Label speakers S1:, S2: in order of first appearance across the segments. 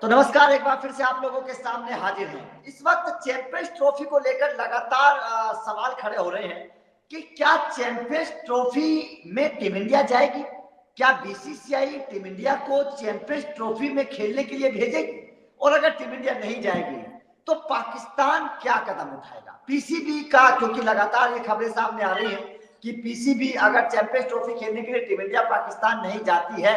S1: तो नमस्कार, एक बार फिर से आप लोगों के सामने हाजिर हैं। इस वक्त चैंपियंस ट्रॉफी को लेकर लगातार सवाल खड़े हो रहे हैं कि क्या चैंपियंस ट्रॉफी में टीम इंडिया जाएगी? क्या बीसीसीआई टीम इंडिया को चैंपियंस ट्रॉफी में खेलने के लिए भेजेगी? और अगर टीम इंडिया नहीं जाएगी तो पाकिस्तान क्या कदम उठाएगा? पीसीबी का, क्योंकि लगातार ये खबरें सामने आ रही हैं कि पीसीबी अगर चैंपियंस ट्रॉफी खेलने के लिए टीम इंडिया पाकिस्तान नहीं जाती है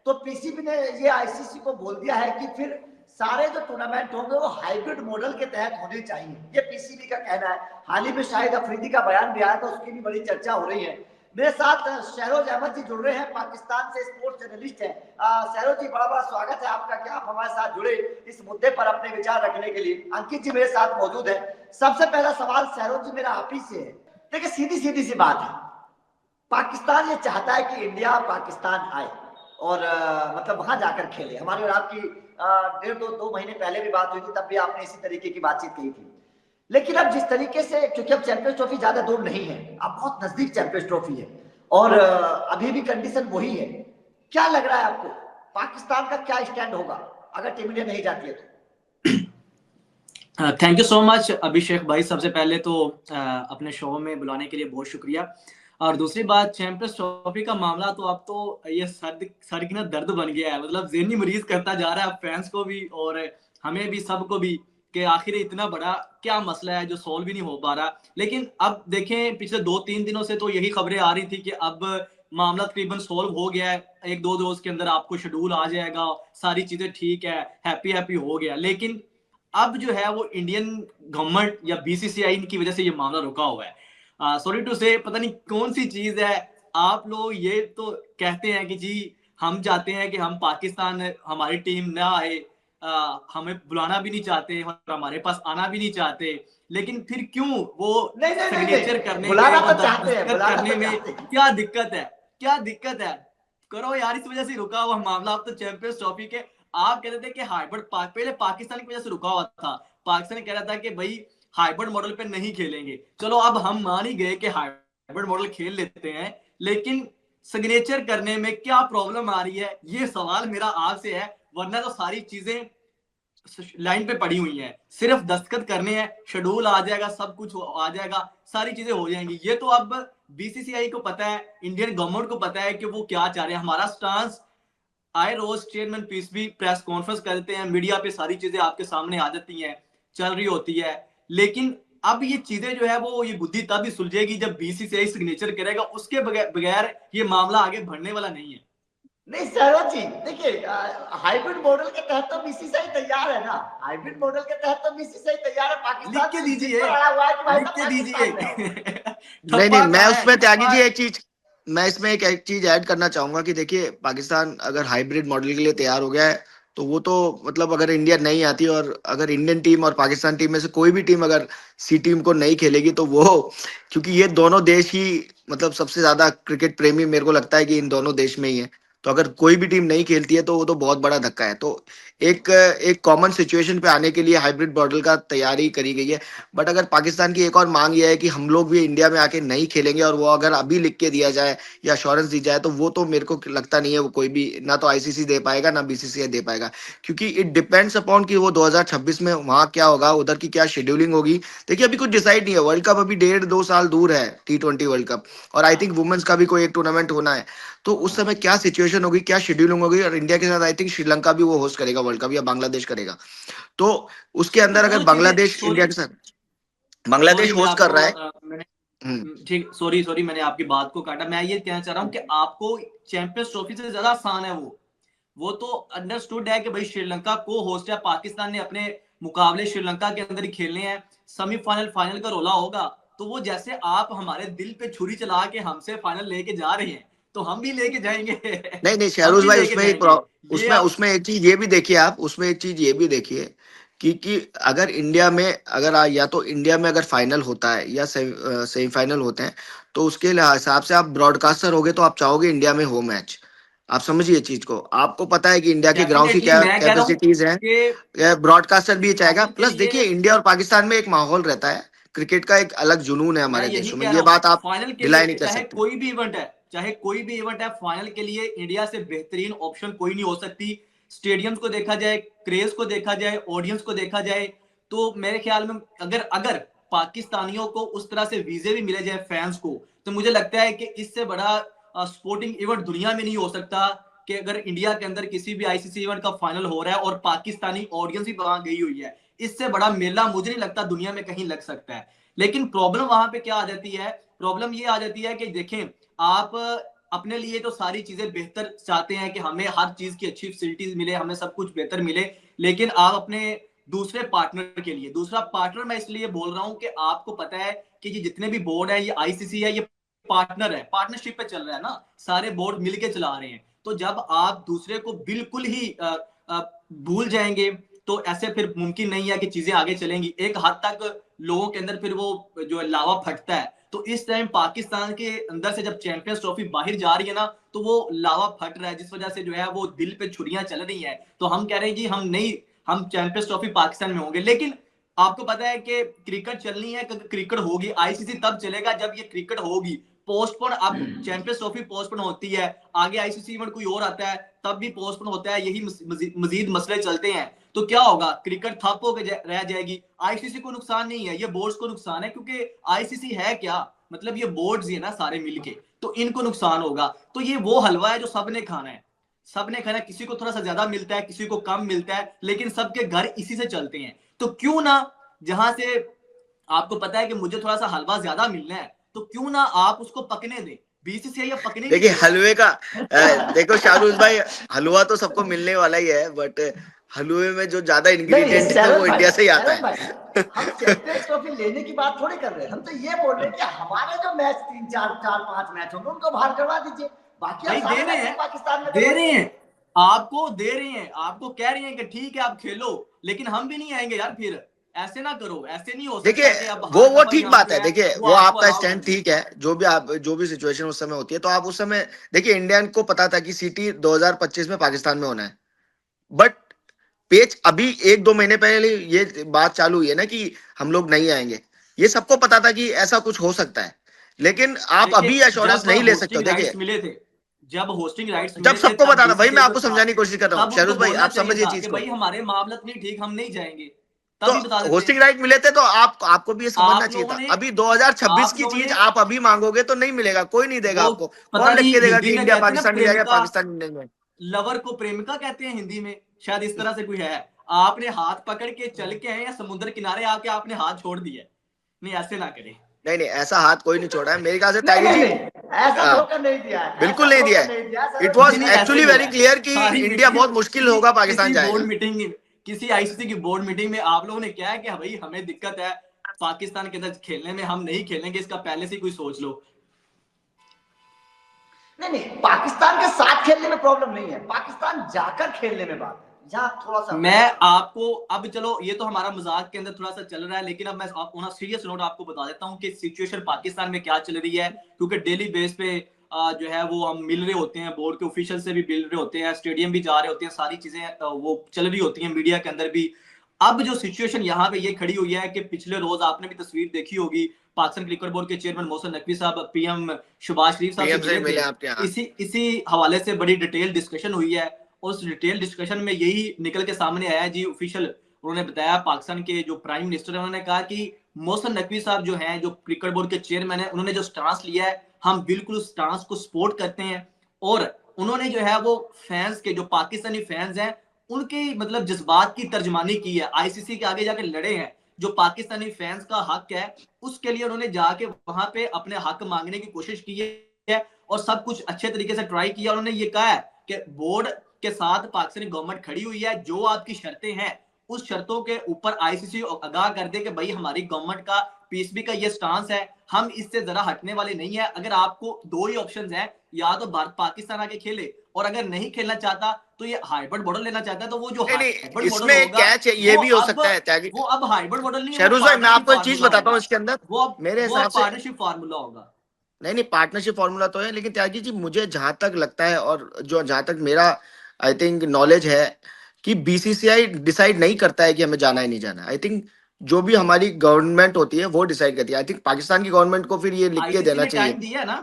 S1: तो पीसीबी ने ये आईसीसी को बोल दिया है कि फिर सारे जो टूर्नामेंट होंगे वो हाइब्रिड मॉडल के तहत होने चाहिए। ये पीसीबी का कहना है। हाल ही में शाहिद अफरीदी का बयान भी आया था, उसकी भी बड़ी चर्चा हो रही है। मेरे साथ शहरोज अहमद जी जुड़ रहे हैं, पाकिस्तान से स्पोर्ट्स जर्नलिस्ट हैं। शहरोज जी, बड़ा बड़ा स्वागत है आपका कि आप हमारे साथ जुड़े इस मुद्दे पर अपने विचार रखने के लिए। अंकित जी मेरे साथ मौजूद है। सबसे पहला सवाल शहरोज जी मेरा आप ही से है। देखिए, सीधी सीधी सी बात है, पाकिस्तान ये चाहता है कि इंडिया पाकिस्तान आए और मतलब वहां जाकर खेले। हमारी और आपकी डेढ़ दो महीने पहले भी बात हुई थी, तब भी आपने इसी तरीके की बातचीत की थी। लेकिन अब जिस तरीके से, क्योंकि अब चैंपियंस ट्रॉफी ज्यादा दूर नहीं है, अब बहुत नजदीक चैंपियंस ट्रॉफी है और अभी भी कंडीशन वही है। क्या लग रहा है आपको, पाकिस्तान का क्या स्टैंड होगा अगर टीम इंडिया नहीं जाती है तो?
S2: थैंक यू सो मच अभिषेक भाई। सबसे पहले तो अपने शो में बुलाने के लिए बहुत शुक्रिया। और दूसरी बात, चैंपियंस ट्रॉफी का मामला तो अब तो ये सर की ना दर्द बन गया है। मतलब ज़हनी मरीज करता जा रहा है अब फैंस को भी और हमें भी, सबको भी, कि आखिर इतना बड़ा क्या मसला है जो सॉल्व ही नहीं हो पा रहा। लेकिन अब देखें, पिछले 2-3 दिनों से तो यही खबरें आ रही थी कि अब मामला तकरीबन सॉल्व हो गया है, 1-2 रोज के अंदर आपको शेड्यूल आ जाएगा, सारी चीजें ठीक है, हैप्पी हैप्पी हो गया। लेकिन अब जो है वो इंडियन गवर्नमेंट या बीसीसीआई की वजह से ये मामला रुका हुआ है। सॉरी टू से, पता नहीं कौन सी चीज है। आप लोग ये तो कहते हैं कि जी हम चाहते हैं कि हम पाकिस्तान, हमारी टीम ना आए, हमें बुलाना भी नहीं चाहते और हमारे पास आना भी नहीं चाहते, लेकिन फिर क्यों वो
S1: नहीं नहीं नहीं
S2: सिग्नेचर
S1: नहीं,
S2: करने में
S1: बुलाना
S2: और
S1: तो चाहते हैं,
S2: दस्तखत
S1: बुलाना
S2: करने
S1: तो
S2: में
S1: चाहते हैं।
S2: क्या दिक्कत है? क्या दिक्कत है? करो यार, इस वजह से रुका हुआ मामला। अब तो चैंपियंस ट्रॉफी के आप कहते थे कि हाइब्रिड पहले पाकिस्तान की वजह से रुका हुआ था। पाकिस्तान कह रहा था कि भाई हाइब्रिड मॉडल पे नहीं खेलेंगे। चलो अब हम मान ही गए कि हाइब्रिड मॉडल खेल लेते हैं, लेकिन सिग्नेचर करने में क्या प्रॉब्लम आ रही है, ये सवाल मेरा आपसे है। वरना तो सारी चीजें लाइन पे पड़ी हुई हैं, सिर्फ दस्तखत करने हैं, शेड्यूल आ जाएगा, सब कुछ आ जाएगा, सारी चीजें हो जाएंगी। ये तो अब बीसीसीआई को पता है, इंडियन गवर्नमेंट को पता है कि वो क्या चाह रहे हैं। हमारा स्टांस आए रोज चेयरमैन पीस भी प्रेस कॉन्फ्रेंस करते हैं, मीडिया पे सारी चीजें आपके सामने आ जाती हैं, चल रही होती है। लेकिन अब ये चीजें जो है वो, ये बुद्धि तब ही सुलझेगी जब बीसीसीआई सिग्नेचर करेगा। उसके बगैर ये मामला आगे बढ़ने वाला नहीं है।
S1: नहीं सरोज जी, देखिए, हाइब्रिड मॉडल के तहत तो बीसीसीआई तैयार है ना। हाइब्रिड मॉडल के तहत तो बीसीसीआई तैयार है,
S2: लिख
S1: पाकिस्तान
S2: के
S1: सिर्फ जिद
S2: दीजिए,
S1: पर अड़ा हुआ है कि भाई
S2: लिख
S1: साहब
S2: के दीजिए।
S1: पाकिस्तान में आओ।
S3: नहीं नहीं,
S2: ठप्पा
S3: मैं
S2: कहाँ है?
S3: उसमें त्यागी
S2: ठप्पा
S3: जी एक चीज, मैं इसमें एक चीज ऐड करना चाहूंगा कि देखिए, पाकिस्तान अगर हाइब्रिड मॉडल के लिए तैयार हो गया है तो वो तो मतलब अगर इंडिया नहीं आती और अगर इंडियन टीम और पाकिस्तान टीम में से कोई भी टीम अगर सी टीम को नहीं खेलेगी तो वो, क्योंकि ये दोनों देश ही मतलब सबसे ज्यादा क्रिकेट प्रेमी मेरे को लगता है कि इन दोनों देश में ही है। तो अगर कोई भी टीम नहीं खेलती है तो वो तो बहुत बड़ा धक्का है। तो एक एक कॉमन सिचुएशन पे आने के लिए हाइब्रिड मॉडल का तैयारी करी गई है। बट अगर पाकिस्तान की एक और मांग यह है कि हम लोग भी इंडिया में आके नहीं खेलेंगे और वो अगर अभी लिख के दिया जाए या अश्योरेंस दी जाए तो वो तो मेरे को लगता नहीं है वो कोई भी, ना तो आईसीसी दे पाएगा ना बीसीसीआई दे पाएगा। क्योंकि इट डिपेंड्स अपॉन कि वो 2026 में वहां क्या होगा, उधर की क्या शेड्यूलिंग होगी। देखिए, अभी कुछ डिसाइड नहीं है, वर्ल्ड कप अभी 1.5-2 साल दूर है, T20 वर्ल्ड कप। और आई थिंक वुमेन्स का भी कोई एक टूर्नामेंट होना है। तो उस समय क्या सिचुएशन होगी, क्या शेड्यूलिंग होगी, और इंडिया के साथ आई थिंक श्रीलंका भी वो होस्ट करेगा वर्ल्ड कप या बांग्लादेश करेगा। तो उसके
S2: तो
S3: अंदर अगर
S2: वो चीजें,
S3: बांग्लादेश
S2: सॉरी
S3: इंडिया के साथ,
S2: सॉरी
S3: बांग्लादेश
S2: मैं
S3: होस्ट कर
S2: आपको
S3: रहा है। हम्म।
S2: ठीक, सॉरी सॉरी, मैंने आपकी बात को काटा। मैं ये कहना चाह रहा हूँ कि आपको चैंपियंस ट्रॉफी से ज्यादा आसान है वो तो अंडरस्टूड है कि भाई श्रीलंका को होस्ट है, पाकिस्तान ने अपने मुकाबले श्रीलंका के अंदर ही खेलने हैं, सेमीफाइनल फाइनल का रोला होगा। तो वो जैसे आप हमारे दिल पे छुरी चला के हमसे फाइनल लेके जा रहे हैं, तो हम भी लेके जाएंगे।
S3: नहीं नहीं
S2: हम
S3: शहरोज
S2: भी
S3: भाई,
S2: लेके जाएंगे। ये
S3: उसमें
S2: आप
S3: उसमें एक चीज ये भी देखिए, आप उसमें एक चीज ये भी देखिए कि अगर इंडिया में अगर या तो इंडिया में अगर फाइनल होता है या सेमीफाइनल होते हैं तो उसके हिसाब से आप ब्रॉडकास्टर होगे तो आप चाहोगे इंडिया में हो मैच। आप समझिए चीज को, आपको पता है कि इंडिया के ग्राउंड की
S2: डेफिनेटली,
S3: क्या
S2: मैं कह रहा हूं
S3: कैपेसिटीज हैं,
S2: कि
S3: ब्रॉडकास्टर भी चाहेगा।
S2: दिखाने के
S3: प्लस
S2: लिए,
S3: देखिए, इंडिया और पाकिस्तान में एक माहौल रहता है, क्रिकेट का एक अलग जुनून है
S2: मैं
S3: हमारे
S2: यही
S3: देशों में,
S2: कह
S3: ये
S2: रहा हूं,
S3: बात आप
S2: फाइनल के
S3: डिलाई
S2: लिए
S3: नहीं कर
S2: चाहे
S3: सकते।
S2: कोई भी इवेंट है, चाहे कोई भी इवेंट है, फाइनल के लिए इंडिया से बेहतरीन ऑप्शन कोई नहीं हो सकती। स्टेडियम्स को देखा जाए, क्रेज को देखा जाए, ऑडियंस को देखा जाए, तो मेरे ख्याल में अगर अगर पाकिस्तानियों को उस तरह से वीजे भी मिले जाए फैंस को, तो मुझे लगता है कि इससे बड़ा स्पोर्टिंग इवेंट दुनिया में नहीं हो सकता कि अगर इंडिया के अंदर किसी भी आईसीसी इवेंट का फाइनल हो रहा है और पाकिस्तानी ऑडियंस भी वहां गई हुई है, इससे बड़ा मेला मुझे नहीं लगता दुनिया में कहीं लग सकता है। लेकिन प्रॉब्लम वहां पे क्या आ जाती है, प्रॉब्लम ये आ जाती है कि देखें, आप अपने लिए तो सारी चीजें बेहतर चाहते हैं कि हमें हर चीज की अच्छी फैसिलिटीज मिले, हमें सब कुछ बेहतर मिले, लेकिन आप अपने दूसरे पार्टनर के लिए, दूसरा पार्टनर मैं इसलिए बोल रहा हूं कि आपको पता है कि ये जितने भी बोर्ड है, ये आईसीसी है, ये पार्टनर है, पार्टनरशिप पे चल रहा है ना, सारे बोर्ड मिलके चला रहे हैं। तो जब आप दूसरे को बिल्कुल ही भूल जाएंगे तो ऐसे फिर मुमकिन नहीं है कि चीजें आगे चलेंगी। एक हद तक लोगों के अंदर फिर वो जो लावा फटता है। तो इस टाइम पाकिस्तान के अंदर से जब चैंपियंस ट्रॉफी बाहर जा रही है ना, तो वो लावा फट रहा है, जिस वजह से जो है वो दिल पे छुरियां चल रही है। तो हम कह रहे हैं जी हम चैंपियंस ट्रॉफी पाकिस्तान में होंगे, लेकिन आपको पता है कि क्रिकेट चलनी है, क्रिकेट होगी, आईसीसी तब चलेगा जब ये क्रिकेट होगी। पोस्टपोन, अब चैंपियंस ट्रॉफी पोस्टपोन होती है, आगे आईसीसी इवेंट कोई और आता है, तब भी पोस्टपोन होता है, यही मजीद मसले चलते हैं। तो क्या होगा, क्रिकेट ठप होकर रह जाएगी। आईसीसी को नुकसान नहीं है, ये बोर्ड्स को नुकसान है, क्योंकि आईसीसी है क्या, मतलब ये बोर्ड्स ही है ना सारे मिलके, तो इनको नुकसान होगा। तो ये वो हलवा है जो सबने खाना है, सबने खाना। किसी को थोड़ा सा ज्यादा मिलता है, किसी को कम मिलता है, लेकिन सबके घर इसी से चलते हैं। तो क्यों ना, जहां से आपको पता है कि मुझे थोड़ा सा हलवा ज्यादा मिलना है, तो क्यों ना आप उसको पकने दें। बीसीसीआई या पकने
S3: देखिए हलवे का देखो शाहरुख भाई, हलवा तो सबको मिलने वाला ही है, बट हलवे में जो ज्यादा इंग्रेडिएंट है वो इंडिया से ही आता है।
S1: हम चैंपियंस ट्रॉफी लेने की बात थोड़ी कर रहे हैं, हम तो ये बोल रहे हैं कि हमारे जो मैच 3-4-5 मैच होंगे उनको बाहर करवा दीजिए, बाकी
S2: भाई दे रहे हैं,
S1: पाकिस्तान में
S2: दे रहे हैं, आपको दे रहे हैं, आपको कह रहे हैं कि ठीक है आप खेलो, लेकिन हम भी नहीं आएंगे यार। फिर ऐसे ना करो, ऐसे नहीं हो सकता।
S3: देखिए
S2: अब
S3: वो ठीक बात है, देखिए वो आपका
S2: अलाउ
S3: स्टैंड
S2: कर
S3: ठीक है, जो भी सिचुएशन उस समय होती है, तो आप उस समय देखिए इंडियन को पता था कि सिटी 2025 में पाकिस्तान में होना है, बट पेच अभी 1-2 महीने पहले ये बात चालू हुई है ना कि हम लोग नहीं आएंगे, ये सबको पता था कि ऐसा कुछ हो सकता है, लेकिन आप
S2: देखिए,
S3: अभी एश्योरेंस
S2: जब
S3: नहीं ले सकते हो।
S2: होस्टिंग
S3: देखिए
S2: राइट्स मिले थे, जब होस्टिंग राइट्स
S3: जब
S2: मिले थे,
S3: सबको
S2: तब
S3: पता था, भाई मैं
S2: बीसीसीआई को
S3: आपको
S2: था,
S3: समझाने की कोशिश कर रहा हूँ
S2: तब उसको
S3: शहरुख भाई,
S2: बोलना
S3: आप
S2: चाहिए
S3: समझिए
S2: था
S3: चीज
S2: कि
S3: को।
S2: भाई हमारे मामलत नहीं ठीक, हम नहीं जाएंगे,
S3: तो
S2: तभी बता देते।
S3: होस्टिंग राइट मिले थे तो आपको भी ये समझना
S2: आप
S3: चाहिए
S2: लोगों
S3: था।
S2: ने
S3: अभी 2026
S2: आप
S3: की
S2: लोगों
S3: चीज
S2: ने
S3: आप अभी मांगोगे तो नहीं मिलेगा, कोई नहीं देगा
S2: वो
S3: आपको।
S2: पता
S3: कौन लिख
S2: नहीं,
S3: के देगा
S2: हिंदी
S3: कि
S2: में
S3: इंडिया
S2: कहते हैं ना
S3: पाकिस्तान नहीं जाएगा,
S2: प्रेमिका,
S3: पाकिस्तान नहीं जाएगा।
S2: लवर को प्रेमिका कहते हैं हिंदी में, शायद इस तरह से कोई है। आपने हाथ पकड़ के चल के हैं या समुद्र किनारे आके आपने हाथ छोड़ दिया। नहीं, ऐसे ना करें।
S3: नहीं नहीं, ऐसा हाथ कोई नहीं छोड़ा है मेरे ख्याल से
S1: नहीं
S3: त्यागी
S1: नहीं
S3: जी।
S1: नहीं, ऐसा
S3: हाँ,
S1: धोखा नहीं दिया है,
S3: बिल्कुल
S1: ऐसा
S3: नहीं दिया
S1: धोखा
S3: है।
S1: नहीं दिया
S3: इट
S2: जी
S3: वॉज
S2: नहीं, ऐसे
S3: एक्चुअली
S2: ही हुआ
S3: वेरी
S2: है।
S3: क्लियर कि
S2: सारी
S3: इंडिया
S2: मीटिंग,
S3: बहुत मुश्किल होगा पाकिस्तान
S2: किसी बोर्ड
S3: जाएगा।
S2: मीटिंग में, किसी आईसीसी की बोर्ड मीटिंग में आप लोगों ने क्या है कि भाई हमें दिक्कत है पाकिस्तान के अंदर खेलने में, हम नहीं खेलेंगे, इसका पहले से कोई सोच लो।
S1: नहीं नहीं, पाकिस्तान के साथ खेलने में प्रॉब्लम नहीं है, पाकिस्तान जाकर खेलने में बात है, यहाँ थोड़ा सा
S2: मैं आपको, अब चलो ये तो हमारा मजाक के अंदर थोड़ा सा चल रहा है, लेकिन अब मैं ऑन सीरियस नोट आपको बता देता हूँ कि सिचुएशन पाकिस्तान में क्या चल रही है। क्योंकि डेली बेस पे जो है वो हम मिल रहे होते हैं, बोर्ड के ऑफिशियल से भी मिल रहे होते हैं, स्टेडियम भी जा रहे होते हैं, सारी चीजें वो चल रही होती हैं मीडिया के अंदर भी। अब जो सिचुएशन यहाँ पे ये खड़ी हुई है कि पिछले रोज आपने भी तस्वीर देखी होगी, पाकिस्तान क्रिकेट बोर्ड के चेयरमैन मोहसिन नकवी साहब पीएम शहबाज शरीफ साहब से
S3: पीएम से
S2: मिले
S3: मिले
S2: थे।
S3: आपके यहाँ।
S2: इसी हवाले से बड़ी डिटेल डिस्कशन हुई है। उस डिटेल डिस्कशन में यही निकल के सामने आया जी, ऑफिशियल उन्होंने बताया, पाकिस्तान के जो प्राइम मिनिस्टर है उन्होंने कहा कि मोहसिन नकवी साहब जो हैं, जो क्रिकेट बोर्ड के चेयरमैन है, उन्होंने जो स्टांस लिया है हम बिल्कुल उस स्टांस को सपोर्ट करते हैं। और उन्होंने जो है वो फैंस के, जो पाकिस्तानी फैंस हैं, उनके मतलब जज्बात की तर्जमानी की है, आईसीसी के आगे जाके लड़े हैं। जो पाकिस्तानी फैंस का हक है उसके लिए उन्होंने जाके वहां पे अपने हक मांगने की कोशिश की है और सब कुछ अच्छे तरीके से ट्राई किया। उन्होंने ये कहा है कि बोर्ड के साथ पाकिस्तानी गवर्नमेंट खड़ी हुई है, जो आपकी शर्तें हैं उस शर्तों के ऊपर आईसीसी आगाह कर दे कि भाई हमारी गवर्नमेंट का, पीएसबी का ये स्टांस है, हम इससे जरा हटने वाले नहीं है। अगर आपको दो ही ऑप्शंस है, या तो भारत पाकिस्तान आके खेले, और अगर नहीं खेलना चाहता तो ये हाइब्रिड मॉडल लेना चाहता है, तो वो जो
S3: नहीं नहीं,
S2: हाइब्रिड मॉडल
S3: इसमें
S2: होगा
S3: कैच ये
S2: वो
S3: भी हो
S2: अब
S3: सकता है त्यागी।
S2: वो अब हाइब्रिड मॉडल नहीं, वो
S3: शहरुज भाई मैं
S2: पार्टनरशिप
S3: आपको एक चीज
S2: फार्मूला
S3: बताता हूँ
S2: होगा।
S3: इसके अंदर, मेरे
S2: वो
S3: हिसाब
S2: अब
S3: से
S2: पार्टनरशिप फार्मूला होगा।
S3: नहीं पार्टनरशिप फॉर्मूला तो है, लेकिन त्यागी जी मुझे जहां तक लगता है और जो जहां तक मेरा आई थिंक नॉलेज है कि बीसीसीआई डिसाइड नहीं करता है कि हमें जाना है नहीं जाना। आई थिंक जो भी हमारी गवर्नमेंट होती है वो डिसाइड करती है। आई थिंक पाकिस्तान की गवर्नमेंट को फिर ये लिख के
S2: आईसीसी
S3: देना
S2: ने
S3: चाहिए।
S2: टाइम दिया ना,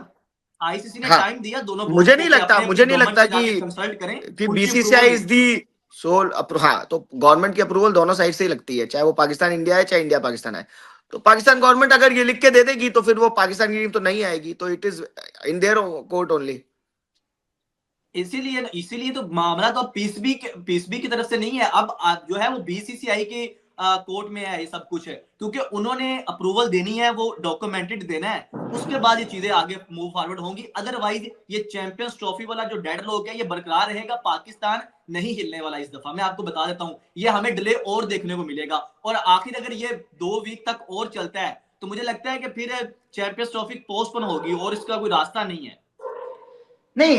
S2: आईसीसी ने
S3: हाँ,
S2: टाइम दिया दोनों बोर्ड्स
S3: मुझे
S2: को
S3: नहीं
S2: कि
S3: लगता
S2: अपनी अपनी
S3: मुझे नहीं
S2: गवर्नमेंट
S3: लगता
S2: से जाके कंसल्ट करें,
S3: कि
S2: उनकी
S3: बीसीसीआई
S2: अप्रूवल
S3: इज
S2: लें।
S3: दी हाँ, तो गवर्नमेंट की अप्रूवल दोनों साइड से ही लगती है, चाहे वो पाकिस्तान इंडिया है चाहे इंडिया पाकिस्तान है। तो पाकिस्तान गवर्नमेंट अगर ये लिख के दे देगी तो फिर वो पाकिस्तान की टीम तो नहीं आएगी, तो it is in their court only.
S2: इसीलिए तो मामला तो अब पीसीबी की तरफ से नहीं है, अब जो है वो बीसीसीआई के कोर्ट में है ये सब कुछ है, क्योंकि उन्होंने अप्रूवल देनी है, वो डॉक्यूमेंटेड देना है, उसके बाद ये चीजें आगे मूव फॉरवर्ड होंगी। अदरवाइज ये चैंपियंस ट्रॉफी वाला जो डेडलॉक है ये बरकरार रहेगा, पाकिस्तान नहीं हिलने वाला इस दफा, मैं आपको बता देता हूँ। ये हमें डिले और देखने को मिलेगा, और आखिर अगर ये 2 वीक तक और चलता है तो मुझे लगता है कि फिर चैंपियंस ट्रॉफी पोस्टपोन होगी और इसका कोई रास्ता नहीं है।
S1: नहीं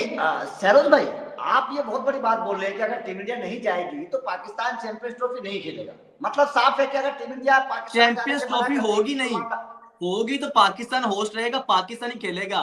S1: सरोज भाई, आप ये बहुत बड़ी बात बोल रहे हैं कि अगर टीम इंडिया नहीं जाएगी तो पाकिस्तान चैंपियंस ट्रॉफी नहीं खेलेगा। मतलब साफ है कि अगर team India Pakistan
S2: champions trophy होगी नहीं, होगी तो पाकिस्तान होस्ट रहेगा, पाकिस्तान ही खेलेगा,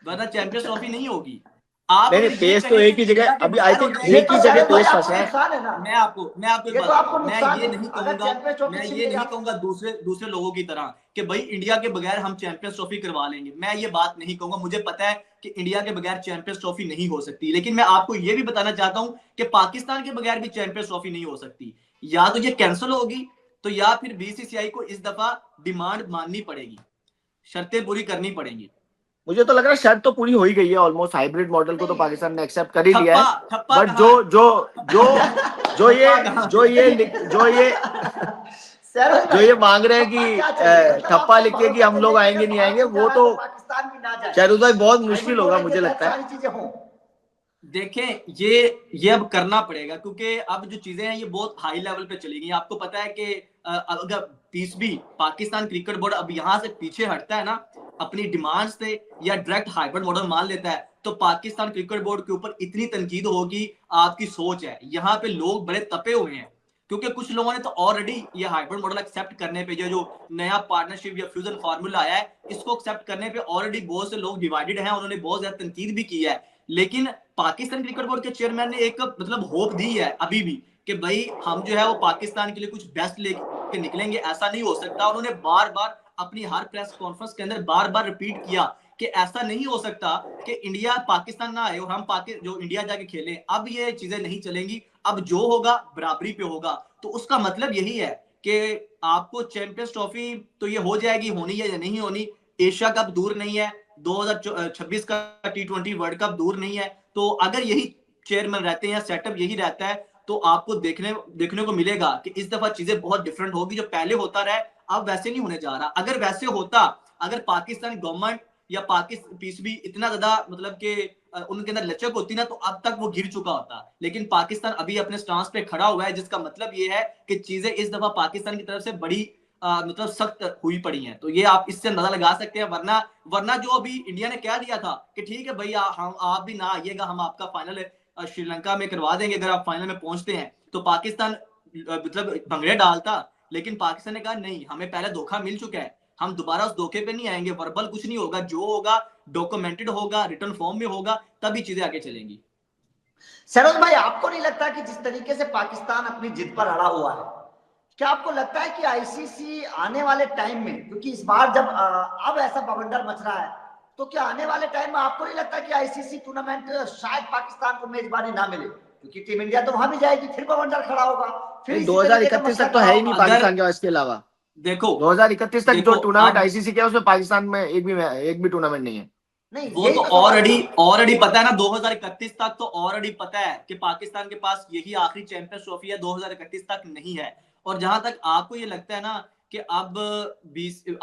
S2: वरना चैंपियंस ट्रॉफी नहीं होगी। आप
S3: नहीं
S2: अगर
S3: नहीं,
S2: ये
S3: पेस तो
S2: कहें
S3: एक
S2: कि
S3: ही जगह,
S2: इंडिया के
S3: अभी आई
S2: बगैर हो
S3: थिंक
S2: जाएगी,
S3: एक ही
S2: तो
S3: जगह पेस
S1: आपको
S3: फंसा है।
S1: नुकसान है ना।
S2: मैं आपको एक
S1: ये तो
S2: बात
S1: आपको
S2: बताऊं, मैं
S1: नुकसान
S2: ये
S1: है
S2: नहीं
S1: अगर
S2: कहूंगा,
S1: चैंपियंस ट्रॉफी
S2: मैं
S1: छीन
S2: ये
S1: गई
S2: नहीं
S1: आप।
S2: कहूंगा दूसरे लोगों की तरह कि भाई इंडिया के बगैर हम चैंपियंस ट्रॉफी करवा लेंगे, मैं ये बात नहीं कहूंगा। मुझे पता है कि इंडिया के बगैर चैंपियंस ट्रॉफी नहीं हो सकती, लेकिन मैं आपको ये भी बताना चाहता हूं कि पाकिस्तान के बगैर भी चैंपियंस ट्रॉफी नहीं हो सकती। या तो ये कैंसिल होगी, तो या फिर बीसीसीआई को इस दफा डिमांड माननी पड़ेगी, शर्तें पूरी करनी पड़ेंगी।
S3: मुझे तो लग रहा है शर्त तो पूरी हो ही गई है ऑलमोस्ट, हाइब्रिड मॉडल को तो
S1: नहीं
S3: पाकिस्तान ने एक्सेप्ट कर ही लिया
S2: ठप्पा
S3: है।
S2: ठप्पा
S3: बट
S2: कहाँ है?
S3: जो जो ये
S2: ठप्पा कहाँ
S3: जो ये जो ये
S1: सरोज
S3: जो
S1: भाई,
S3: ये मांग रहे हैं
S1: ठप्पा
S3: कि
S1: क्या चाहिए? मतलब
S3: ठप्पा
S1: आपको
S3: लिख के कि
S1: भरोसा
S3: हम लोग
S1: चाहिए कि
S3: आएंगे
S1: अगर
S3: नहीं
S1: भारत
S3: आएंगे,
S1: नहीं जा
S3: वो
S1: रहा है
S3: तो
S1: तो पाकिस्तान भी ना जाए।
S3: शायद भाई बहुत मुश्किल
S1: हाइब्रिड
S3: होगा
S1: मॉडल के
S3: मुझे
S1: तहत
S3: लगता है।
S1: सारी चीजें हों।
S2: देखें, ये अब करना पड़ेगा, क्योंकि अब जो चीजें हैं ये बहुत हाई लेवल पे चली गई। आपको पता है कि अगर पीसीबी पाकिस्तान क्रिकेट बोर्ड अब यहां से पीछे हटता है ना अपनी डिमांड से, या डायरेक्ट हाइब्रिड मॉडल मान लेता है, तो पाकिस्तान क्रिकेट बोर्ड के ऊपर इतनी तनकीद होगी। आपकी सोच है, यहाँ पे लोग बड़े तपे हुए हैं, क्योंकि कुछ लोगों ने तो ऑलरेडी ये हाइब्रिड मॉडल एक्सेप्ट करने पे, जो नया पार्टनरशिप या फ्यूजन फार्मूला आया है, इसको एक्सेप्ट करने पे ऑलरेडी बहुत से लोग डिवाइडेड हैं, उन्होंने बहुत ज्यादा तनकीद भी की है। लेकिन पाकिस्तान क्रिकेट बोर्ड के चेयरमैन ने एक मतलब होप दी है अभी भी कि भाई हम जो है वो पाकिस्तान के लिए कुछ बेस्ट लेके निकलेंगे। ऐसा नहीं हो सकता, उन्होंने बार बार अपनी हर प्रेस कॉन्फ्रेंस के अंदर बार बार रिपीट किया कि ऐसा नहीं हो सकता कि इंडिया पाकिस्तान ना आए और हम जो इंडिया जाके खेलें। अब ये चीजें नहीं चलेंगी, अब जो होगा बराबरी पे होगा। तो उसका मतलब यही है कि आपको चैंपियंस ट्रॉफी तो ये हो जाएगी, होनी है या नहीं होनी, एशिया कप दूर नहीं है, 2026 का T20 वर्ल्ड कप दूर नहीं है। तो अगर यही चेयरमैन रहते हैं या सेटअप यही रहता है, तो आपको देखने को मिलेगा कि इस दफा चीजें बहुत डिफरेंट होगी। जो पहले होता रहा अब वैसे नहीं होने जा रहा। अगर वैसे होता, अगर पाकिस्तान गवर्नमेंट या पाकिस्तान पीसीबी इतना ज्यादा मतलब कि उनके अंदर लचक होती ना, तो अब तक वो गिर चुका होता। लेकिन पाकिस्तान अभी अपने स्टांस पे खड़ा हुआ है, जिसका मतलब ये है कि चीजें इस दफा पाकिस्तान की तरफ से बड़ी मतलब सख्त हुई पड़ी हैं। तो ये आप इससे अंदाजा लगा सकते हैं। वरना जो अभी इंडिया ने कह दिया था कि ठीक है भाई हम आप भी ना आइएगा, हम आपका फाइनल श्रीलंका में करवा देंगे अगर आप फाइनल में पहुंचते हैं, तो पाकिस्तान मतलब भंगड़े डालता। लेकिन पाकिस्तान ने कहा नहीं, हमें पहले धोखा मिल चुका है, हम दोबारा उस धोखे पे नहीं आएंगे, वर्बल कुछ नहीं होगा, जो होगा डॉक्यूमेंटेड होगा, रिटर्न फॉर्म में होगा, तभी चीजें आगे चलेंगी।
S1: सरोज भाई, आपको नहीं लगता कि जिस तरीके से पाकिस्तान अपनी जिद पर अड़ा हुआ है, क्या आपको लगता है कि आईसीसी आने वाले टाइम में, क्योंकि इस बार जब अब ऐसा बवंडर मच रहा है, तो क्या आने वाले टाइम में आपको नहीं लगता कि आईसीसी टूर्नामेंट शायद पाकिस्तान को मेजबानी ना मिले, क्योंकि टीम इंडिया तो वहां भी जाएगी, फिर बवंडर खड़ा होगा, फिर इसी तरीके का
S3: 2031
S1: मसला
S3: तक तो
S1: खड़ा
S3: है ही नहीं
S1: होगा।
S3: पाकिस्तान के पास, इसके अलावा
S2: देखो
S3: 2031 तक जो
S2: देखो
S3: टूर्नामेंट
S2: अब
S3: आईसीसी का है उसमें पाकिस्तान में एक भी टूर्नामेंट नहीं है।
S1: नहीं,
S2: वो
S1: यही
S2: तो
S1: तो सवाल है।
S2: ऑलरेडी पता है ना, 2031 तक तो ऑलरेडी पता है कि पाकिस्तान के पास यही आखिरी चैंपियंस ट्रॉफी है, 2031 तक नहीं है। और जहां तक आपको ये लगता है ना कि अब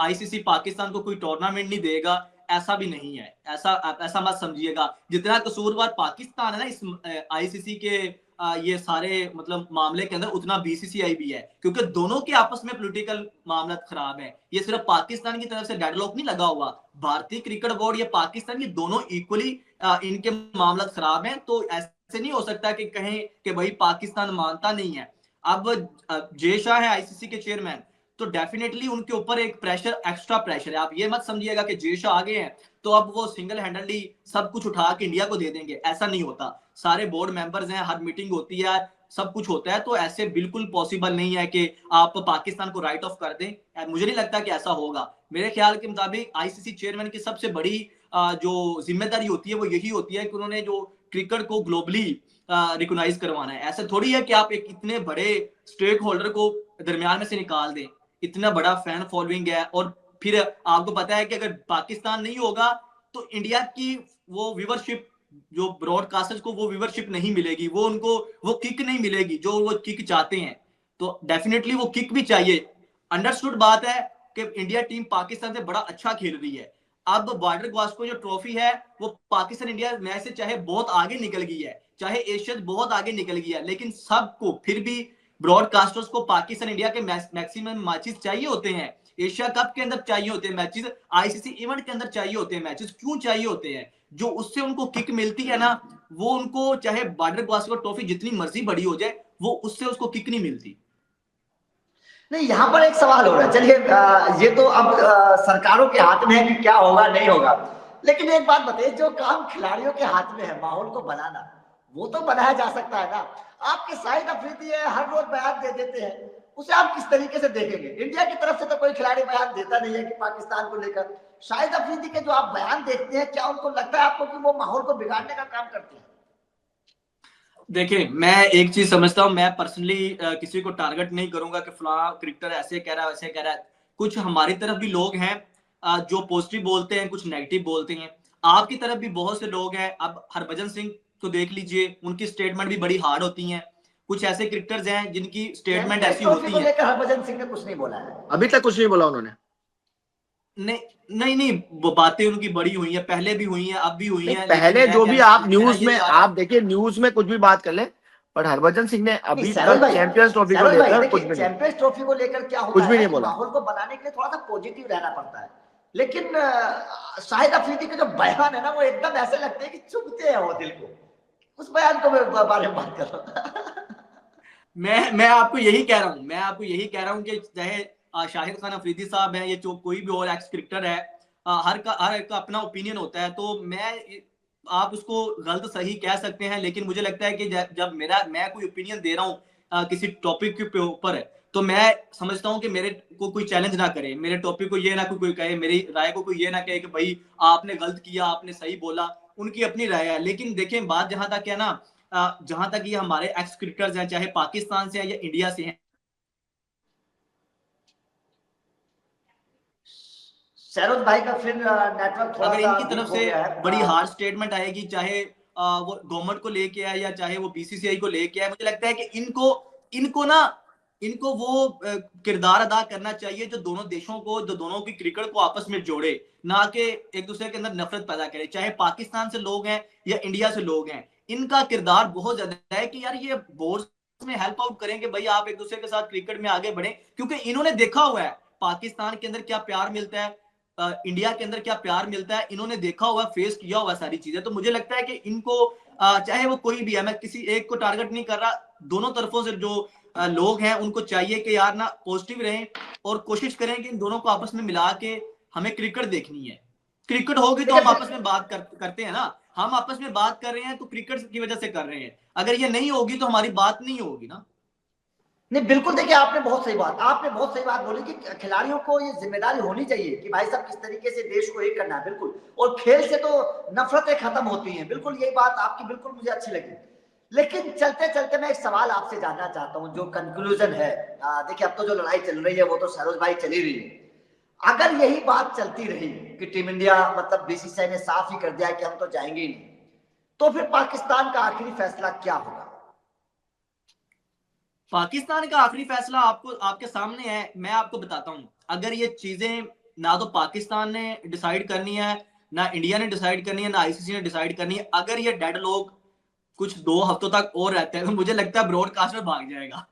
S2: आईसीसी पाकिस्तान को कोई टूर्नामेंट नहीं देगा, ऐसा भी नहीं है। ऐसा मत समझिएगा। जितना कसूरवार पाकिस्तान है ना इस आईसीसी के ये सारे मतलब मामले के अंदर, उतना बीसीसीआई भी है, क्योंकि दोनों के आपस में पॉलिटिकल मामला खराब है। ये सिर्फ पाकिस्तान की तरफ से डेडलॉक नहीं लगा हुआ, भारतीय क्रिकेट बोर्ड या पाकिस्तान, ये दोनों इक्वली इनके मामला खराब हैं। तो ऐसे नहीं हो सकता कि कहें कि भाई पाकिस्तान मानता नहीं है। अब जय शाह है आईसीसी के चेयरमैन, तो डेफिनेटली उनके ऊपर एक प्रेशर, एक्स्ट्रा प्रेशर है। आप ये मत समझिएगा कि जय शाह आगे हैं तो अब वो सिंगल हैंडली सब कुछ उठा के इंडिया को दे देंगे, ऐसा नहीं होता। सारे बोर्ड मेंबर्स हैं, हर मीटिंग होती है, सब कुछ होता है। तो ऐसे बिल्कुल पॉसिबल नहीं है कि आप पाकिस्तान को राइट ऑफ कर दें। मुझे नहीं लगता कि ऐसा होगा। मेरे ख्याल के मुताबिक आईसीसी चेयरमैन की सबसे बड़ी जो जिम्मेदारी होती है वो यही होती है कि उन्होंने जो क्रिकेट को ग्लोबली रिकॉग्नाइज करवाना है। ऐसा थोड़ी है कि आप एक इतने बड़े स्टेक होल्डर को दरमियान में से निकाल दें, इतना बड़ा फैन फॉलोइंग है, और फिर आपको पता है कि अगर पाकिस्तान नहीं होगा तो इंडिया की वो व्यूवरशिप, जो ब्रॉडकास्टर्स को वो व्यूवरशिप नहीं मिलेगी, वो उनको वो किक नहीं मिलेगी जो वो किक चाहते हैं। तो डेफिनेटली वो किक भी चाहिए। अंडरस्टूड बात है कि इंडिया टीम पाकिस्तान से बड़ा अच्छा खेल रही है। अब बॉर्डर गवास्कर जो ट्रॉफी है वो पाकिस्तान इंडिया मैच से चाहे बहुत आगे निकल गई है, चाहे एशियन बहुत आगे निकल गई है, लेकिन सबको फिर भी ब्रॉडकास्टर्स को पाकिस्तान इंडिया के मैक्सिमम मैचेस चाहिए होते हैं। एशिया कप के अंदर चाहिए होते हैं मैचेस, आईसीसी इवेंट के अंदर चाहिए होते हैं मैचेस। क्यों चाहिए होते हैं? जो उससे उनको किक मिलती है ना, वो उनको चाहे बॉर्डर गवास्कर ट्रॉफी जितनी मर्जी बड़ी हो जाए, वो उससे उसको किक नहीं मिलती।
S1: नहीं, यहाँ पर एक सवाल हो रहा है। चलिए, ये तो अब सरकारों के हाथ में है कि क्या होगा नहीं होगा, लेकिन एक बात बताइए, जो काम खिलाड़ियों के हाथ में है माहौल को बनाना, वो तो बनाया जा सकता है ना। आपके शाहिद अफरीदी है, हर रोज बयान दे देते हैं, उसे आप किस तरीके से देखेंगे? इंडिया की तरफ से तो कोई खिलाड़ी बयान देता नहीं है कि पाकिस्तान को लेकर। शाहिद अफरीदी के जो आप बयान देखते हैं, क्या उनको लगता है आपको कि वो माहौल को बिगाड़ने का काम करते हैं?
S2: देखिए, मैं एक चीज समझता हूँ, मैं पर्सनली किसी को टारगेट नहीं करूंगा कि फला क्रिकेटर ऐसे कह रहा है वैसे कह रहा है। कुछ हमारी तरफ भी लोग हैं जो पॉजिटिव बोलते हैं, कुछ नेगेटिव बोलते हैं। आपकी तरफ भी बहुत से लोग हैं। अब हरभजन सिंह को देख लीजिए, उनकी स्टेटमेंट भी बड़ी हार्ड होती हैं। कुछ ऐसे क्रिकेटर्स हैं जिनकी स्टेटमेंट ऐसी होती
S1: को
S2: है।
S1: लेकर हरभजन सिंह ने कुछ नहीं बोला है,
S3: अभी तक कुछ नहीं बोला उन्होंने।
S2: नहीं नहीं नहीं, वो बातें उनकी बड़ी हुई है, पहले भी हुई है, अब भी हुई है।
S3: पहले जो भी आप न्यूज में आप देखिए, न्यूज में कुछ भी बात कर ले, पर हरभजन सिंह ने अभी तक चैंपियंस ट्रॉफी को लेकर कुछ भी नहीं,
S1: चैंपियंस ट्रॉफी को लेकर क्या होता
S3: कुछ भी
S1: है
S3: नहीं
S1: कि
S3: बोला।
S1: माहौल को बनाने के लिए थोड़ा सा पॉजिटिव रहना पड़ता है। लेकिन शाहिद अफरीदी के जो बयान है ना, वो एकदम ऐसे लगते हैं कि चुभते हैं वो दिल को। उस बयान को मैं बारे में बात कर रहा हूँ।
S2: मैं आपको यही कह रहा हूँ, मैं आपको यही कह रहा हूँ कि चाहे शाहिद खान अफरीदी साहब हैं, ये जो कोई भी और एक्स क्रिकेटर है, हर का अपना ओपिनियन होता है। तो आप उसको गलत सही कह सकते हैं, लेकिन मुझे लगता है कि जब मैं कोई ओपिनियन दे रहा हूँ किसी टॉपिक के ऊपर, तो मैं समझता हूँ कि मेरे को कोई चैलेंज ना करे, मेरे टॉपिक को ये ना कोई कहे, मेरी राय को कोई ये ना कहे कि भाई आपने गलत किया, आपने सही बोला। उनकी अपनी राय है। लेकिन देखें, बात जहां तक है ना, जहां तक ये हमारे एक्स क्रिकेटर्स हैं, चाहे पाकिस्तान से हैं या इंडिया से हैं,
S1: सरोज भाई का फिर नेटवर्क थोड़ा
S2: अगर
S1: सा
S2: इनकी
S1: वीक
S2: तरफ
S1: हो
S2: से
S1: गया है।
S2: बड़ी हार्ड स्टेटमेंट आएगी, चाहे वो गवर्नमेंट को लेके आए या चाहे वो बीसीसीआई को लेके आए, मुझे लगता है कि इनको वो किरदार अदा करना चाहिए जो दोनों देशों को, जो दोनों की क्रिकेट को आपस में जोड़े, ना कि एक दूसरे के अंदर नफरत पैदा करे। चाहे पाकिस्तान से लोग हैं या इंडिया से लोग हैं, इनका किरदार बहुत ज्यादा है कि यार ये बोर्ड में हेल्प आउट करें कि भाई आप एक दूसरे के साथ क्रिकेट में आगे बढ़े, क्योंकि इन्होंने देखा हुआ है पाकिस्तान के अंदर क्या प्यार मिलता है, इंडिया के अंदर क्या प्यार मिलता है। इन्होंने देखा हुआ, फेस किया हुआ सारी चीजें। तो मुझे लगता है कि इनको चाहे वो कोई भी है, मैं किसी एक को टारगेट नहीं कर रहा, दोनों तरफों से जो लोग हैं उनको चाहिए कि यार ना पॉजिटिव रहें और कोशिश करें कि इन दोनों को आपस में मिला के हमें क्रिकेट देखनी है। क्रिकेट होगी तो हम आपस में बात करते हैं ना, हम आपस में बात कर रहे हैं तो क्रिकेट की वजह से कर रहे हैं। अगर ये नहीं होगी तो हमारी बात नहीं होगी ना।
S1: नहीं, बिल्कुल। देखिए, आपने बहुत सही बात बोली कि खिलाड़ियों को ये जिम्मेदारी होनी चाहिए कि भाई साहब किस तरीके से देश को एक करना है। बिल्कुल। और खेल से तो नफरतें खत्म होती हैं। बिल्कुल, यही बात आपकी बिल्कुल मुझे अच्छी लगी। लेकिन चलते चलते मैं एक सवाल आपसे जानना चाहता हूं, जो कंक्लूजन है। देखिए, अब तो जो लड़ाई चल रही है वो तो सरोज भाई चली रही है। अगर यही बात चलती रही कि टीम इंडिया, मतलब बीसीसीआई ने साफ ही कर दिया कि हम तो जाएंगे ही नहीं, तो फिर पाकिस्तान का आखिरी फैसला क्या होगा?
S2: पाकिस्तान का आखिरी फैसला आपके सामने है। मैं आपको बताता हूं, अगर ये चीजें ना तो पाकिस्तान ने डिसाइड करनी है, ना इंडिया ने डिसाइड करनी है, ना आईसीसी ने डिसाइड करनी है, अगर ये डेड लोग कुछ 2 हफ्तों तक और रहते हैं, तो मुझे लगता है ब्रॉडकास्टर भाग जाएगा।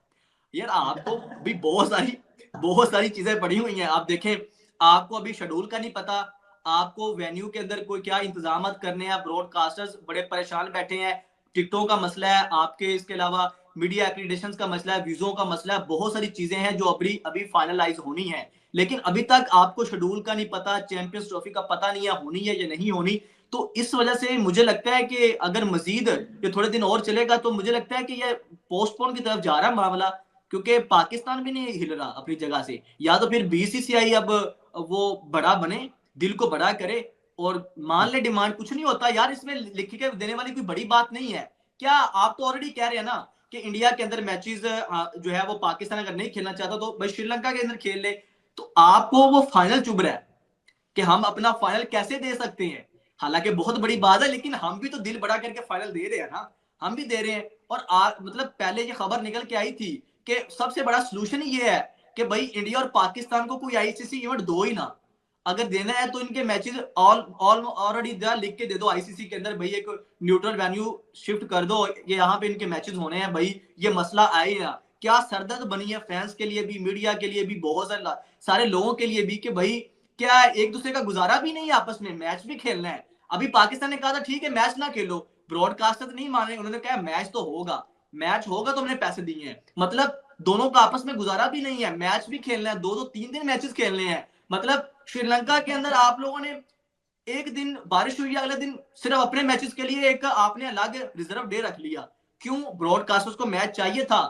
S2: यार आपको भी बहुत सारी चीजें पड़ी हुई हैं। आप देखें, आपको अभी शेड्यूल का नहीं पता, आपको वेन्यू के अंदर कोई क्या इंतजाम करने हैं, ब्रॉडकास्टर्स बड़े परेशान बैठे हैं, टिकटों का मसला है आपके, इसके अलावा मीडिया एक्रीडेशन का मसला है, वीजों का मसला है, बहुत सारी चीजें हैं जो अभी फाइनलाइज होनी है। लेकिन अभी तक आपको शेड्यूल का नहीं पता, चैंपियंस ट्रॉफी का पता नहीं है होनी है या नहीं होनी। तो इस वजह से मुझे लगता है कि अगर मजीद ये थोड़े दिन और चलेगा तो मुझे लगता है कि ये पोस्टपोन की तरफ जा रहा है मामला, क्योंकि पाकिस्तान भी नहीं हिल रहा अपनी जगह से। या तो फिर बीसीसीआई अब वो बड़ा बने, दिल को बड़ा करे और मान ले डिमांड। कुछ नहीं होता यार, इसमें लिख के देने वाली कोई बड़ी बात नहीं है। क्या आप तो ऑलरेडी कह रहे हैं ना कि इंडिया के अंदर मैचेस जो है वो पाकिस्तान अगर नहीं खेलना चाहता तो भाई श्रीलंका के अंदर खेल ले, तो आपको वो फाइनल चुभ रहा है कि हम अपना फाइनल कैसे दे सकते हैं। हालांकि बहुत बड़ी बात है, लेकिन हम भी तो दिल बड़ा करके फाइनल दे रहे हैं ना, हम भी दे रहे हैं। और मतलब पहले ये खबर निकल के आई थी कि सबसे बड़ा सोल्यूशन ये है कि भाई इंडिया और पाकिस्तान को कोई आईसीसी इवेंट दो ही ना, अगर देना है तो इनके मैचेस ऑलरेडी लिख के दे दो आईसीसी के अंदर, भाई एक न्यूट्रल वेन्यू शिफ्ट कर दो, ये यहाँ पे इनके मैचेस होने हैं, भाई ये मसला आए ना। क्या सरदर्द बनी है फैंस के लिए भी, मीडिया के लिए भी, बहुत सारे लोगों के लिए भी कि भाई क्या एक दूसरे का गुजारा भी नहीं है, आपस में मैच भी खेलना है। अभी पाकिस्तान ने कहा था ठीक है मैच ना खेलो, ब्रॉडकास्टर नहीं मान रहे, उन्होंने कहा मैच तो होगा, मैच होगा तो हमने पैसे दिए हैं। मतलब दोनों का आपस में गुजारा भी नहीं है, मैच भी खेलना है, 2-3 दिन मैचेस खेलने हैं। मतलब श्रीलंका के अंदर आप लोगों ने एक दिन बारिश हुई, अगले दिन सिर्फ अपने मैचेस के लिए एक आपने अलग रिजर्व डे रख लिया। क्यों? ब्रॉडकास्टर्स को मैच चाहिए था,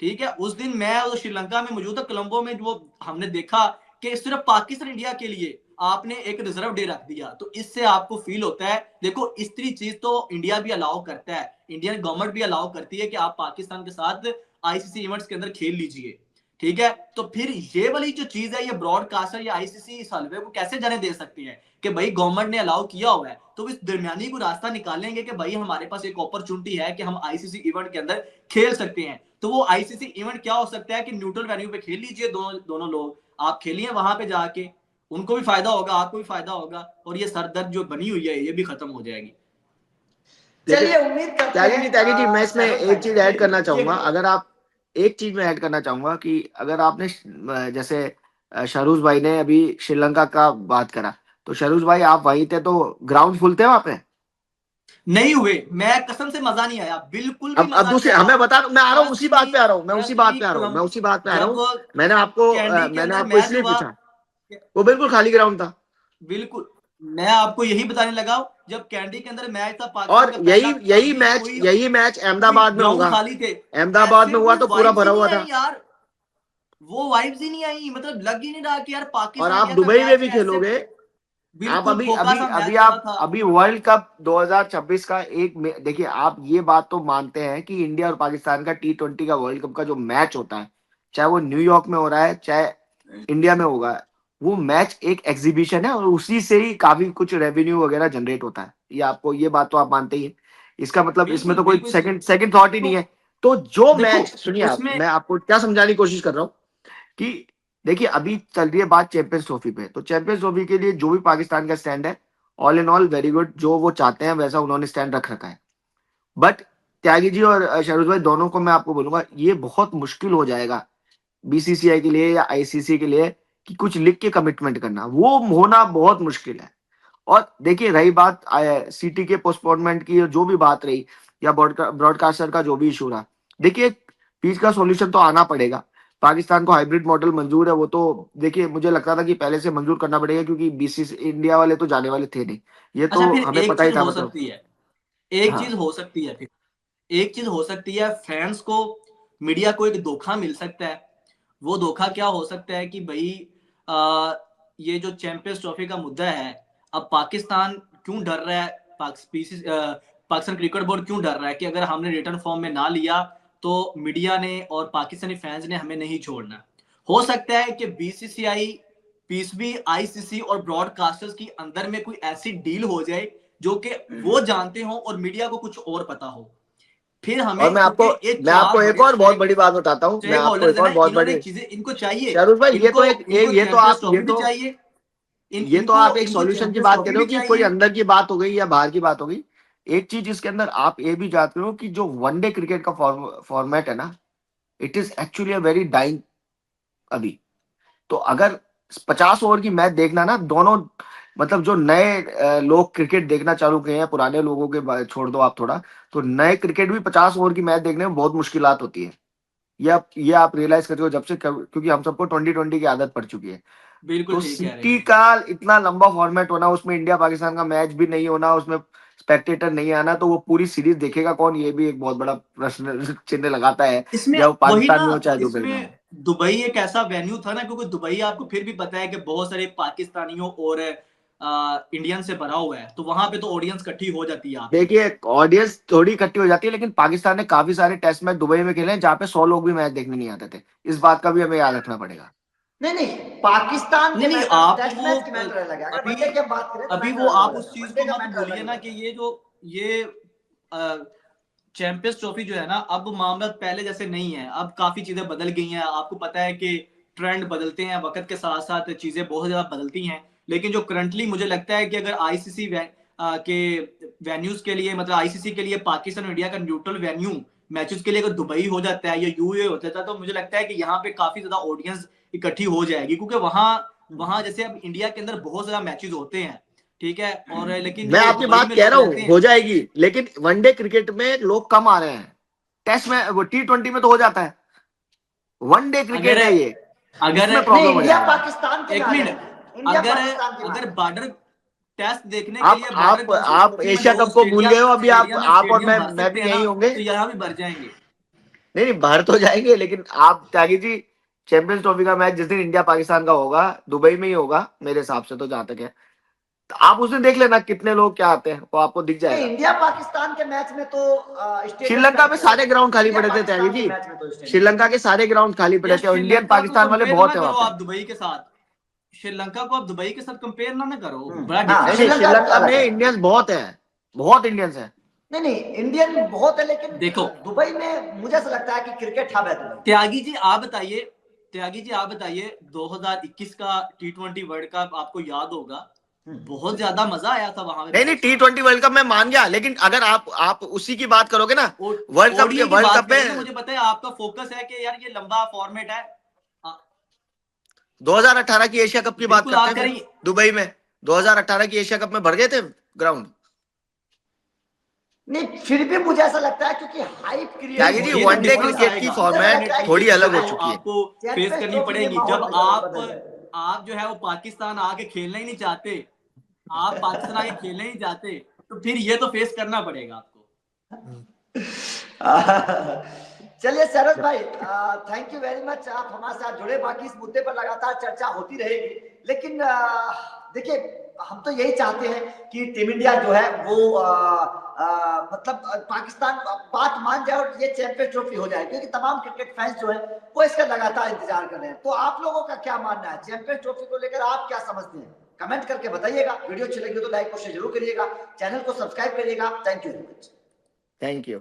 S2: ठीक है। उस दिन मैं श्रीलंका में मौजूद था, कोलंबो में, जो हमने देखा कि सिर्फ पाकिस्तान इंडिया के लिए आपने एक रिजर्व डे रख दिया, तो इससे आपको फील होता है देखो इस तरह चीज तो इंडिया भी अलाउ करता है, इंडियन गवर्नमेंट भी अलाउ करती है कि आप पाकिस्तान के साथ आईसीसी इवेंट्स के अंदर खेल लीजिए, ठीक है। तो फिर ये वाली जो चीज है, ये ब्रॉडकास्टर या आईसीसी इस हलवे को कैसे जाने दे सकती है कि भाई गवर्नमेंट ने अलाउ किया हुआ है, तो इस दरमियानी को रास्ता निकालेंगे कि भाई हमारे पास एक अपॉर्चुनिटी है कि हम आईसीसी इवेंट के अंदर खेल सकते हैं। तो वो आईसीसी इवेंट क्या हो सकता है कि न्यूट्रल वेन्यू पे खेल लीजिए, दोनों लोग आप खेलिए वहां पे जाके, उनको भी फायदा होगा, आपको भी फायदा होगा, और ये सरदर्द जो बनी हुई है ये भी खत्म हो जाएगी।
S1: चलिए उम्मीद करते हैं
S3: त्यागी जी, मैं इसमें
S1: शहरुख
S3: एक
S1: भाई
S3: चीज ऐड करना
S1: ये
S3: चाहूंगा। अगर आप एक चीज में ऐड करना चाहूंगा कि अगर आपने जैसे शरूज भाई ने अभी श्रीलंका का बात करा, तो शरूज भाई आप वहीं थे तो ग्राउंड फुल थे वहां पे?
S2: नहीं हुए, मैं कसम से मजा नहीं आया, बिल्कुल भी
S3: अब
S2: मजा नहीं
S3: दूसरे
S2: आया।
S3: हमें बता, मैं आ रहा हूँ उसी
S2: फर्स्टली
S3: बात पे आ रहा हूँ, मैं उसी बात
S2: फर्स्टली
S3: पे आ रहा हूँ, मैं उसी बात पे आ रहा
S2: जब
S3: हूँ। मैंने
S2: कैंडी के अंदर
S3: आपको
S2: मैच
S3: इसलिए
S2: हुआ,
S3: पूछा, वो बिल्कुल खाली ग्राउंड था।
S2: बिल्कुल मैं आपको यही बताने लगा, जब कैंडी के अंदर मैच था पाकिस्तान
S3: और
S2: का पहला,
S3: यही
S2: तभी
S3: मैच
S2: कोई
S3: यही मैच
S2: कोई
S3: अहमदाबाद में
S2: ग्राउंड
S3: होगा,
S2: खाली थे,
S3: अहमदाबाद में
S2: ऐसे
S3: हुआ
S2: वो
S3: तो पूरा
S2: वाइब्स
S3: भरा
S2: ही नहीं
S3: हुआ
S2: आई
S3: था।
S2: यार, वो वाइब्स ही नहीं आई, मतलब लग ही नहीं रहा कि यार
S3: और
S2: पाकिस्तान
S3: आप
S2: इंडिया का
S3: दुबई में
S2: मैच
S3: भी
S2: है, ऐसे
S3: खेलोगे। आप
S2: बिल्कुल
S3: अभी
S2: फोका
S3: अभी
S2: सा
S3: अभी
S2: मैच हो रहा
S3: आप
S2: था।
S3: अभी वर्ल्ड कप 2026 का देखिए, आप ये बात तो मानते हैं कि इंडिया और पाकिस्तान का T20 का वर्ल्ड कप का जो मैच होता है, चाहे वो न्यूयॉर्क में हो रहा है चाहे इंडिया में होगा, वो मैच एक एग्जीबिशन है और उसी से ही काफी कुछ रेवेन्यू वगैरह जनरेट होता है। ये बात तो आप मानते ही हैं। इसका मतलब इसमें
S2: बिल्कुल
S3: तो कोई
S2: बिल्कुल
S3: सेकंड सेकंड थॉट ही नहीं
S2: तो
S3: है। तो जो
S2: देखो
S3: मैच, सुनिए आप,
S2: उसमें,
S3: मैं आपको क्या समझाने की कोशिश कर रहा हूँ कि देखिए, अभी चल रही है बात चैंपियंस ट्रॉफी पे, तो चैंपियंस ट्रॉफी के लिए जो भी पाकिस्तान का स्टैंड है, all in all very good, जो वो चाहते हैं वैसा उन्होंने स्टैंड रख रखा है। बट त्यागी जी और शरूज भाई दोनों को मैं आपको बोलूंगा, ये बहुत मुश्किल हो जाएगा बीसीसीआई के लिए या आईसीसी के लिए कि कुछ लिख के कमिटमेंट करना, वो होना बहुत मुश्किल है। और देखिए, रही बात सीटी के पोस्टपोनमेंट की, जो भी बात रही या ब्रॉडकास्टर का जो भी इशू रहा, देखिए बीच का सॉल्यूशन तो आना पड़ेगा। पाकिस्तान को हाइब्रिड मॉडल मंजूर है, वो तो देखिए मुझे लगता था कि पहले से मंजूर करना पड़ेगा, क्योंकि बीसीसी इंडिया वाले तो जाने वाले थे नहीं, ये
S2: अच्छा
S3: तो
S2: फिर
S3: हमें
S2: एक
S3: पता ही
S2: चीज
S3: था
S2: हो
S3: मतलब।
S2: सकती है, एक चीज
S3: हाँ,
S2: हो सकती है फिर एक चीज हो सकती है, फैंस को, मीडिया को एक धोखा मिल सकता है। वो धोखा क्या हो सकता है कि भाई आ, ये जो चैंपियंस ट्रॉफी का मुद्दा है, अब पाकिस्तान क्यों डर रहा है, पाकिस्तान क्रिकेट बोर्ड क्यों डर रहा है कि अगर हमने रिटर्न फॉर्म में ना लिया तो मीडिया ने और पाकिस्तानी फैंस ने हमें नहीं छोड़ना। हो सकता है कि बीसीसीआई, पीसीबी, आईसीसी और ब्रॉडकास्टर्स की अंदर में कोई ऐसी डील हो जाए जो कि वो जानते हो और मीडिया को कुछ और पता हो। फिर
S3: और
S2: हमें, क्योंकि ये
S3: मैं
S2: चार
S3: आपको एक
S2: बड़े
S3: और बहुत
S2: स्टेक
S3: बड़ी बात बताता हूँ, मैं
S2: स्टेक
S3: आपको
S2: होल्डर्स
S3: एक
S2: है ना,
S3: और बहुत
S2: इन्होंने
S3: बड़ी,
S2: चीजें, इनको चाहिए,
S3: शाहरुख भाई,
S2: इनको इनको चैंपियंस ट्रॉफी भी
S3: तो
S2: चाहिए,
S3: ये तो
S2: इनको
S3: आप एक
S2: इनको
S3: सॉल्यूशन की
S2: चैंपियंस
S3: बात कर
S2: ट्रॉफी
S3: रहे
S2: भी
S3: हो कि कोई
S2: चाहिए।
S3: अंदर की बात हो गई या बाहर की बात हो गई। एक चीज इसके अंदर आप ये भी जानते हो कि जो वनडे क्रिकेट का फॉर्मेट है ना, it is actually a very dying अभी। तो अगर 50 ओवर की मैच देखना ना, दोनों मतलब जो नए लोग क्रिकेट देखना चालू किए हैं, पुराने लोगों के छोड़ दो आप थोड़ा, तो नए क्रिकेट भी 50 ओवर की मैच देखने में बहुत मुश्किलात होती है। ये आप रियलाइज करते हो जब से, क्योंकि हम सबको 2020 की आदत पड़ चुकी है।
S2: बिल्कुल
S3: तो
S2: ठीक कह रहे
S3: सिटी
S2: हैं।
S3: का इतना लंबा फॉर्मेट होना, उसमें इंडिया पाकिस्तान का मैच भी नहीं होना, उसमें स्पेक्टेटर नहीं आना, तो वो पूरी सीरीज देखेगा कौन, ये भी एक बहुत बड़ा प्रश्न चिन्ह लगाता है,
S2: इसमें
S3: या वो
S2: वही ना,
S3: पाकिस्तान में हो चाहे दुबई में हो।
S2: इसमें दुबई एक ऐसा वेन्यू था ना, क्योंकि दुबई आपको फिर भी पता है कि बहुत सारे पाकिस्तानियों और इंडियन से भरा हुआ है, तो वहां पे तो ऑडियंस इकट्ठी हो जाती है आप।
S3: देखिए ऑडियंस थोड़ी इकट्ठी हो जाती है, लेकिन पाकिस्तान ने काफी सारे टेस्ट मैच दुबई में खेले हैं जहाँ पे 100 लोग भी मैच देखने नहीं आते थे। इस बात का भी हमें याद रखना पड़ेगा।
S1: नहीं पाकिस्तान के
S2: नहीं
S1: मैच,
S2: आप
S1: टेस्ट
S2: वो
S1: मैच की मैटर अलग है, अगर
S2: अभी
S1: वनडे की हम बात करें तो
S2: अभी
S1: मैटर
S2: वो
S1: अलग
S2: आप
S1: हो
S2: उस
S1: जाता है,
S2: चीज
S1: वनडे
S2: को
S1: का
S2: मत
S1: मैटर अलग
S2: भूलिए
S1: हो
S2: ना
S1: जाता
S2: कि ये चैंपियंस ट्रॉफी जो है ना, अब मामला पहले जैसे नहीं है, अब काफी चीजें बदल गई हैं। आपको पता है कि ट्रेंड बदलते हैं, वक्त के साथ साथ चीजें बहुत ज्यादा बदलती हैं। लेकिन जो करंटली मुझे लगता है कि अगर आईसीसी के वेन्यूज के लिए, मतलब आईसीसी के लिए पाकिस्तान और इंडिया का न्यूट्रल वेन्यू मैचेस के लिए अगर दुबई हो जाता है या यूएई हो जाता है, तो मुझे लगता है कि यहाँ पे काफी ज्यादा ऑडियंस इकट्ठी हो जाएगी, क्योंकि वहां जैसे अब इंडिया के अंदर बहुत ज्यादा मैचेस होते हैं, ठीक है, और लेकिन
S3: मैं
S2: जो
S3: आपकी
S2: दुबई
S3: बात
S2: में
S3: कह
S2: लोग
S3: रहा
S2: रहते
S3: हूँ
S2: हैं।
S3: हो जाएगी, लेकिन वनडे क्रिकेट में लोग कम आ रहे हैं। टेस्ट में वो T20 में तो हो जाता है। वनडे
S2: अगर
S3: क्रिकेट है ये,
S2: अगर
S3: इसमें
S1: नहीं,
S3: प्रॉब्लम हो
S1: इंडिया
S3: जाएगा।
S1: पाकिस्तान के में
S2: एक
S1: आ
S2: मिनट,
S1: जाएंगे, इंडिया
S2: अगर
S1: पाकिस्तान के में आ
S2: अगर
S1: जाएंगे।
S2: बॉर्डर टेस्ट देखने के
S3: आप
S2: लिए बॉर्डर
S3: आप आप
S2: ट्रॉफी में
S3: एशिया
S2: लोग
S3: कप को भूल गए हो अभी। आप और
S2: स्टेडियम भर
S3: मैं
S2: सकते
S3: भी
S2: हैं ना,
S3: यही होंगे।
S2: तो यहाँ भी भर जाएंगे।
S3: नहीं नहीं, बाहर तो जाएंगे, लेकिन आप त्यागी जी, चैंपियंस ट्रॉफी का मैच जिस दिन इंडिया पाकिस्तान का होगा दुबई में ही होगा मेरे हिसाब से, तो जहां तक है, तो आप उस दिन देख लेना कितने लोग क्या आते हैं, वो आपको दिख
S1: नहीं,
S3: जाएगा।
S1: इंडिया पाकिस्तान के मैच में तो स्टेडियम
S3: श्रीलंका में
S1: पैक
S3: सारे
S1: रहेगा,
S3: ग्राउंड खाली
S1: इंडिया
S3: पड़े थे त्यागी
S1: पाकिस्तान के
S3: जी।
S1: मैच में तो स्टेडियम।
S3: श्रीलंका के सारे ग्राउंड खाली पड़े
S2: यार
S3: थे और इंडियन
S2: श्रीलंका को
S3: पाकिस्तान वाले
S2: कंपेयर
S3: बहुत
S2: ना
S3: है वहां
S2: करो
S3: पे।
S2: आप दुबई के साथ, श्रीलंका को आप दुबई के साथ कंपेयर ना करो, बड़ा
S1: हाँ,
S3: नहीं
S2: डिफरेंस
S3: नहीं,
S2: है।
S1: श्रीलंका
S3: श्रीलंका
S1: अलग
S3: में
S1: है।
S3: इंडियंस बहुत है, बहुत इंडियंस है।
S1: नहीं इंडियन बहुत है, लेकिन
S2: देखो
S1: दुबई में मुझे ऐसा लगता है कि क्रिकेट हब है दुबई।
S2: त्यागी जी आप बताइए, 2021 का T20 वर्ल्ड कप आपको याद होगा, बहुत ज्यादा मजा आया था वहां पे
S3: नहीं नहीं,
S2: मैच में।
S3: T20 वर्ल्ड कप मैं मान गया, लेकिन अगर आप उसी की बात करोगे ना,
S2: ओडीआई की
S3: वर्ल्ड
S2: बात
S3: कप
S2: करें तो
S3: में
S2: मुझे पता है आपका फोकस है कि यार ये लंबा फॉर्मेट है। आ,
S3: 2018 की एशिया कप की बात
S2: बिल्कुल
S3: करते
S2: आप
S3: हैं फिर।
S2: करेंगे।
S3: दुबई में 2018 की एशिया कप में भर गए थे ग्राउंड।
S1: नहीं, फिर भी मुझे ऐसा लगता है क्योंकि हाइप क्रिएट
S3: त्यागी
S1: हो
S3: जी,
S1: रही
S2: ये तो
S1: है
S3: वनडे
S1: बहुत
S2: डिफरेंस
S3: क्रिकेट
S1: ज्यादा।
S3: की
S2: आएगा,
S1: मुझे ऐसा
S3: फॉर्मेट
S1: लगता है कि
S3: थोड़ी
S1: इस
S3: अलग हो
S1: बार
S3: चुकी है।
S2: आपको फेस
S1: चैंपियंस
S2: करनी
S1: ट्रॉफी में
S2: पड़ेगी।
S1: माहौल
S2: जब
S1: बदल जाएगा।
S2: आप जो है वो पाकिस्तान आके खेलना ही नहीं चाहते, आप पाकिस्तान आके खेलना ही नहीं चाहते, तो फिर ये तो फेस करना पड़ेगा आपको।
S1: चलिए सरस भाई, थैंक यू वेरी मच, आप हमारे साथ जुड़े। बाकी इस मुद्दे पर लगातार चर्चा होती रहेगी, लेकिन देखिए हम तो यही चाहते हैं कि टीम इंडिया जो है वो मतलब पाकिस्तान बात मान जाए और ये चैंपियंस ट्रॉफी हो जाए, क्योंकि तमाम क्रिकेट फैंस जो है वो इसका लगातार इंतजार कर रहे हैं। तो आप लोगों का क्या मानना है चैंपियंस ट्रॉफी को लेकर, आप क्या समझते हैं? कमेंट करके बताइएगा। वीडियो अच्छी लगी तो लाइक और शेयर जरूर करिएगा, चैनल को सब्सक्राइब करिएगा। Thank you very much.
S3: Thank you.